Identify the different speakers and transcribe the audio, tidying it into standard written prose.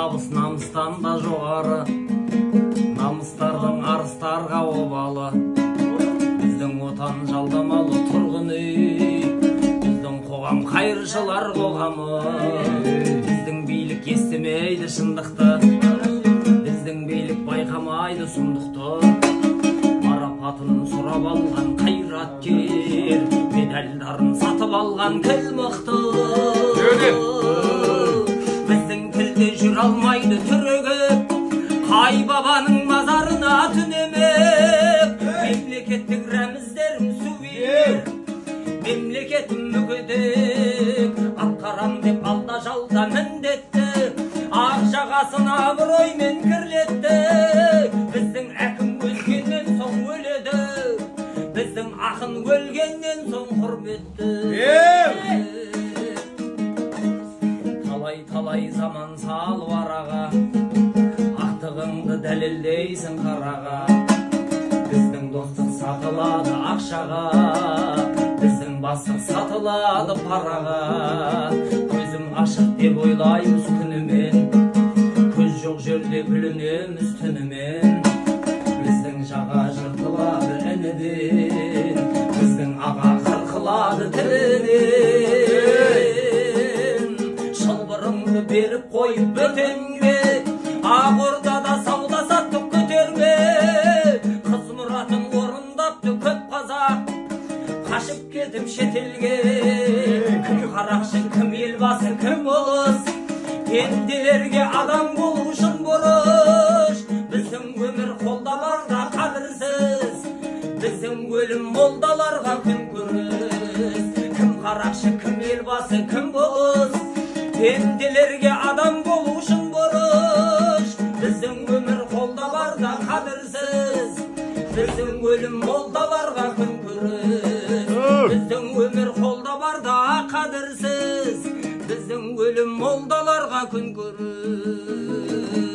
Speaker 1: табыс намыстан да жоғары, намыстардың арыстарға обалы. Біздің отан жалдамалы тұрғын үй, біздің қоғам қайыршылар қоғамы. Біздің билік естімейді шындықты, біздің билік байқамайды сұмдықты. Марапатын сұрап алған қайраткер, медальдарын сатып алған кіл мықты. Біздің тілде жүр алмайды түрегеп, қай бабаның мазарына түнемек. Мемлекеттік рәміздерім сувенир, мемлекетім мүгедек. Атқарам деп алда жалда міндетті, ақ жағасын абыроймен кірлетті. Біздің әкім өлгеннен соң өледі, біздің ақын өлгеннен соң құрметті. Талай заман салып араға, ақтығыңды дәлелдейсің қараға. Біздің достық сатылады ақшаға, біздің бастық сатылады параға. Көзім ашық деп ойлаймыз күнімен, көз жоқ жерде бүлінеміз түнімен. Біздің жаға жыртылады ініден, біздің аға қырқылады тілінен. Шылбырыңды беріп қойып бөтенге, ақ ордада сауда саттық көтерме. Қыз мұратын орындапты көп қазақ, қашып кетіп шетелге. Кім қарақшы, кім елбасы, кім ұлыс, пенделерге адам болу үшін борыш. Біздің өмір қолдаларда қадірсіз, біздің өлім молдаларға күн көріс. Кім қарақшы, кім елбасы, кім ұлыс, пенделерге адам болу үшін борыш. Біздің өмір қолдаларда қадірсіз, біздің өлім молдаларға күн көріс. Біздің өмір қолда барда қадірсіз, біздің өлім молдаларға күн көріс.